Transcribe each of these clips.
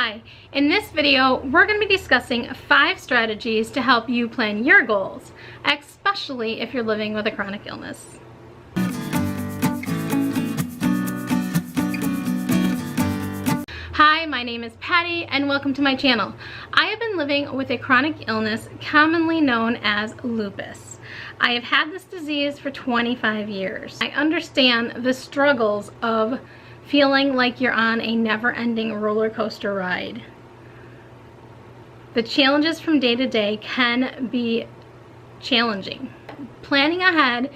Hi, in this video we're going to be discussing 5 strategies to help you plan your goals, especially if you're living with a chronic illness. Hi, my name is Patty and welcome to my channel. I have been living with a chronic illness commonly known as lupus. I have had this disease for 25 years. I understand the struggles of feeling like you're on a never-ending roller coaster ride. The challenges from day to day can be challenging. Planning ahead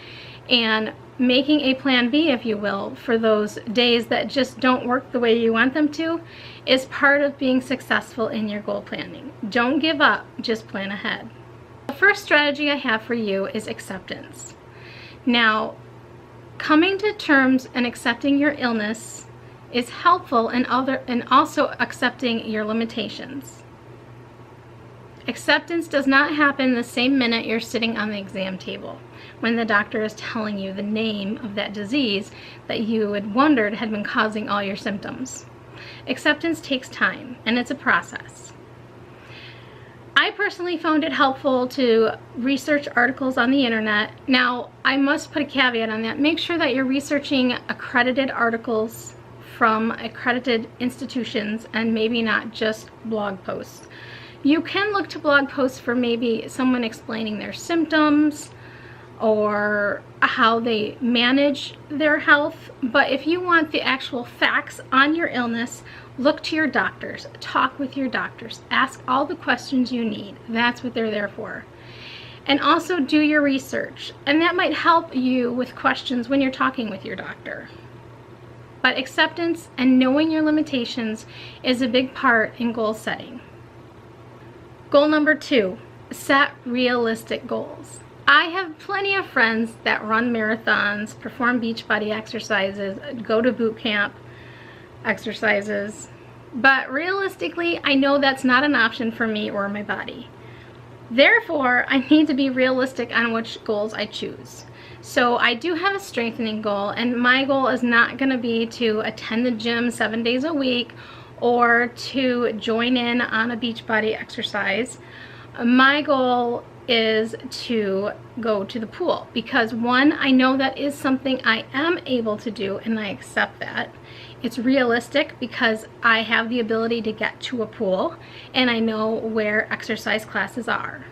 and making a plan B, if you will, for those days that just don't work the way you want them to is part of being successful in your goal planning. Don't give up, just plan ahead. The first strategy I have for you is acceptance. Now, coming to terms and accepting your illness is helpful and also accepting your limitations. Acceptance does not happen the same minute you're sitting on the exam table when the doctor is telling you the name of that disease that you had wondered had been causing all your symptoms. Acceptance takes time and it's a process. I personally found it helpful to research articles on the internet. Now, I must put a caveat on that. Make sure that you're researching accredited articles from accredited institutions and maybe not just blog posts. You can look to blog posts for maybe someone explaining their symptoms or how they manage their health, but if you want the actual facts on your illness, look to your doctors, talk with your doctors, ask all the questions you need. That's what they're there for. And also do your research, and that might help you with questions when you're talking with your doctor. But acceptance and knowing your limitations is a big part in goal setting. Goal number 2, set realistic goals. I have plenty of friends that run marathons, perform Beachbody exercises, go to boot camp exercises, but realistically, I know that's not an option for me or my body. Therefore, I need to be realistic on which goals I choose. So I do have a strengthening goal, and my goal is not going to be to attend the gym 7 days a week or to join in on a Beachbody exercise. My goal is to go to the pool because, one, I know that is something I am able to do and I accept that. It's realistic because I have the ability to get to a pool and I know where exercise classes are.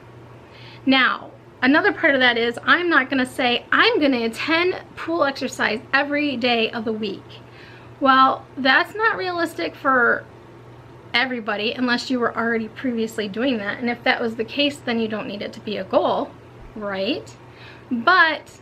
Now, another part of that is I'm not going to say I'm going to attend pool exercise every day of the week. Well, that's not realistic for everybody unless you were already previously doing that. And if that was the case, then you don't need it to be a goal, right? But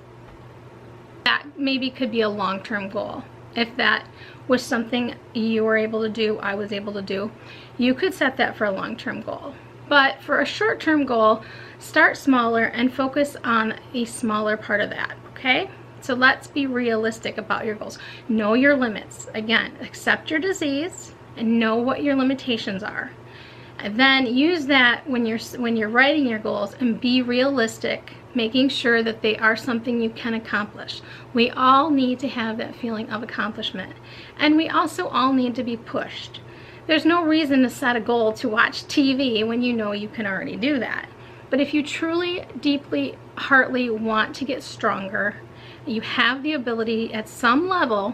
that maybe could be a long-term goal. If that was something you were able to do, I was able to do, you could set that for a long-term goal. But for a short-term goal, start smaller and focus on a smaller part of that, okay? So let's be realistic about your goals. Know your limits. Again, accept your disease and know what your limitations are. And then use that when you're writing your goals and be realistic, making sure that they are something you can accomplish. We all need to have that feeling of accomplishment. And we also all need to be pushed. There's no reason to set a goal to watch TV when you know you can already do that. But if you truly, deeply, heartily want to get stronger, you have the ability at some level,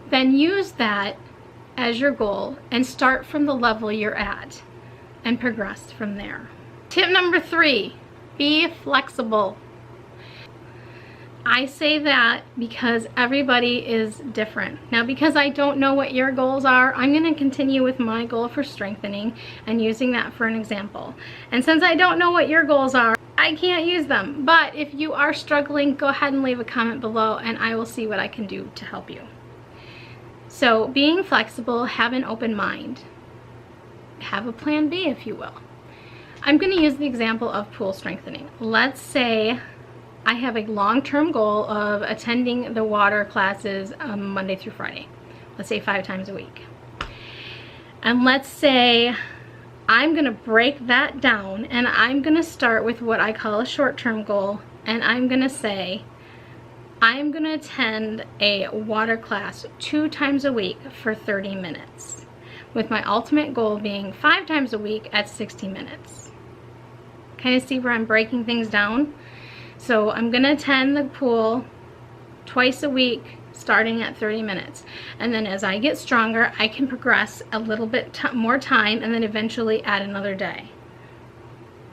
then use that as your goal and start from the level you're at and progress from there. Tip number 3, be flexible. I say that because everybody is different. Now, because I don't know what your goals are, I'm going to continue with my goal for strengthening and using that for an example. And since I don't know what your goals are, I can't use them. But if you are struggling, go ahead and leave a comment below and I will see what I can do to help you. So being flexible, have an open mind. Have a plan B, if you will. I'm going to use the example of pool strengthening. Let's say I have a long-term goal of attending the water classes Monday through Friday. Let's say 5 times a week. And let's say I'm going to break that down and I'm going to start with what I call a short-term goal, and I'm going to say I'm going to attend a water class 2 times a week for 30 minutes. with my ultimate goal being 5 times a week at 60 minutes. Kind of see where I'm breaking things down? So I'm going to attend the pool twice a week, starting at 30 minutes. And then as I get stronger, I can progress a little bit more time and then eventually add another day.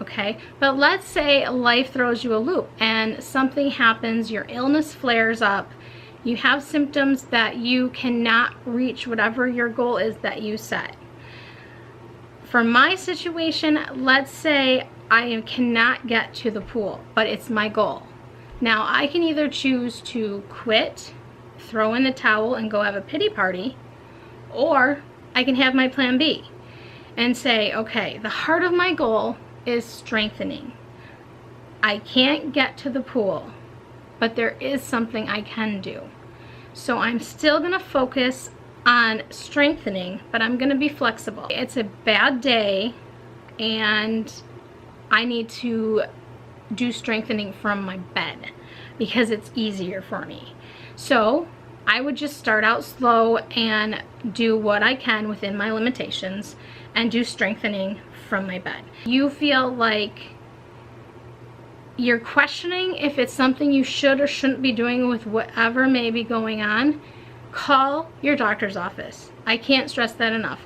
Okay, but let's say life throws you a loop and something happens, your illness flares up, you have symptoms that you cannot reach whatever your goal is that you set. For my situation, let's say I cannot get to the pool, but it's my goal. Now I can either choose to quit, throw in the towel and go have a pity party, or I can have my plan B and say, okay, the heart of my goal is strengthening. I can't get to the pool, but there is something I can do. So I'm still gonna focus on strengthening, but I'm gonna be flexible. It's a bad day and I need to do strengthening from my bed because it's easier for me. So I would just start out slow and do what I can within my limitations and do strengthening from my bed. You feel like you're questioning if it's something you should or shouldn't be doing with whatever may be going on, call your doctor's office. I can't stress that enough.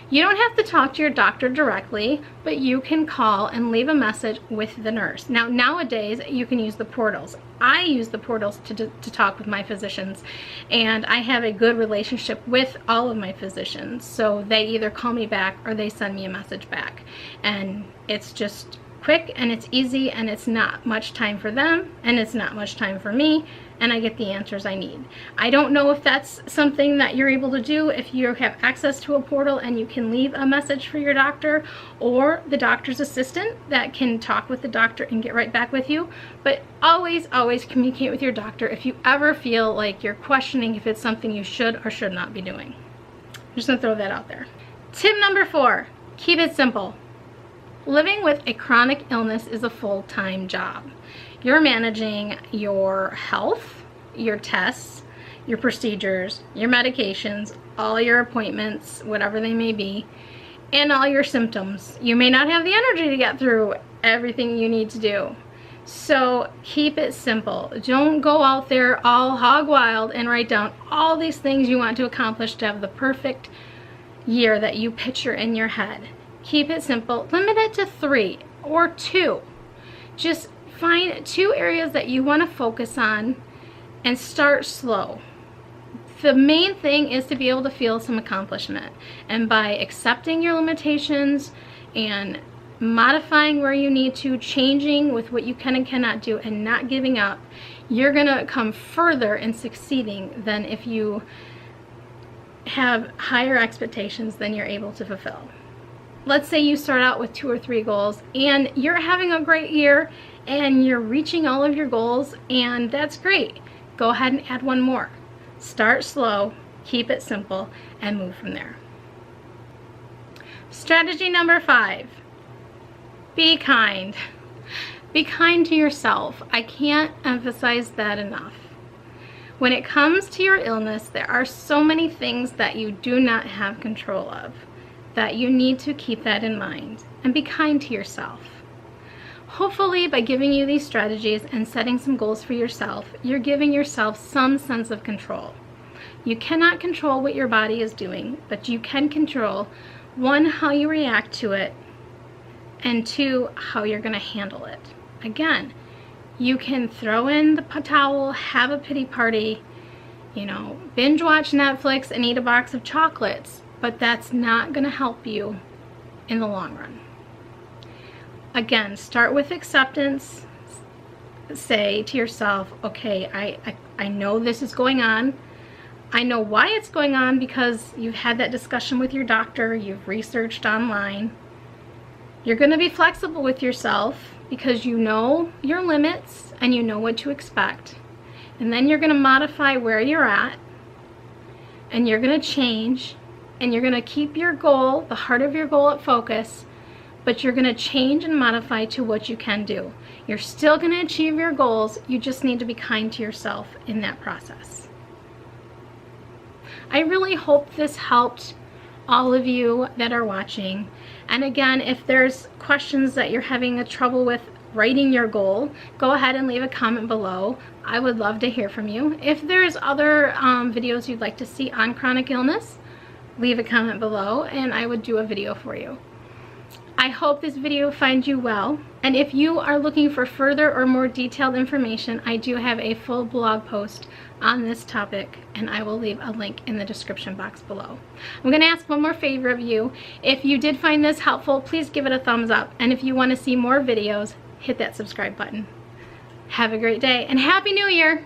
You don't have to talk to your doctor directly, but you can call and leave a message with the nurse. Now, nowadays, you can use the portals. I use the portals to talk with my physicians, and I have a good relationship with all of my physicians. So they either call me back or they send me a message back. And it's just quick and it's easy and it's not much time for them and it's not much time for me, and I get the answers I need. I don't know if that's something that you're able to do if you have access to a portal and you can leave a message for your doctor or the doctor's assistant that can talk with the doctor and get right back with you. But always, always communicate with your doctor if you ever feel like you're questioning if it's something you should or should not be doing. I'm just gonna throw that out there. Tip number 4, keep it simple. Living with a chronic illness is a full-time job. You're managing your health, your tests, your procedures, your medications, all your appointments, whatever they may be, and all your symptoms. You may not have the energy to get through everything you need to do. So keep it simple. Don't go out there all hog wild and write down all these things you want to accomplish to have the perfect year that you picture in your head. Keep it simple. Limit it to 3 or 2. Just find 2 areas that you want to focus on and start slow. The main thing is to be able to feel some accomplishment. And by accepting your limitations and modifying where you need to, changing with what you can and cannot do, and not giving up, you're going to come further in succeeding than if you have higher expectations than you're able to fulfill. Let's say you start out with 2 or 3 goals and you're having a great year and you're reaching all of your goals, and that's great. Go ahead and add 1 more. Start slow, keep it simple, and move from there. Strategy number 5, be kind. Be kind to yourself. I can't emphasize that enough. When it comes to your illness, there are so many things that you do not have control of, that you need to keep that in mind and be kind to yourself. Hopefully, by giving you these strategies and setting some goals for yourself, you're giving yourself some sense of control. You cannot control what your body is doing, but you can control, 1, how you react to it, and 2, how you're going to handle it. Again, you can throw in the towel, have a pity party, binge watch Netflix and eat a box of chocolates, but that's not going to help you in the long run. Again, start with acceptance. Say to yourself, okay, I know this is going on. I know why it's going on because you've had that discussion with your doctor, you've researched online. You're going to be flexible with yourself because you know your limits and you know what to expect. And then you're going to modify where you're at, and you're going to change, and you're going to keep your goal, the heart of your goal, at focus, but you're going to change and modify to what you can do. You're still going to achieve your goals. You just need to be kind to yourself in that process. I really hope this helped all of you that are watching. And again, if there's questions that you're having a trouble with writing your goal, go ahead and leave a comment below. I would love to hear from you. If there's other videos you'd like to see on chronic illness, leave a comment below and I would do a video for you. I hope this video finds you well, and if you are looking for further or more detailed information, I do have a full blog post on this topic, and I will leave a link in the description box below. I'm going to ask one more favor of you. If you did find this helpful, please give it a thumbs up, and if you want to see more videos, hit that subscribe button. Have a great day, and Happy New Year!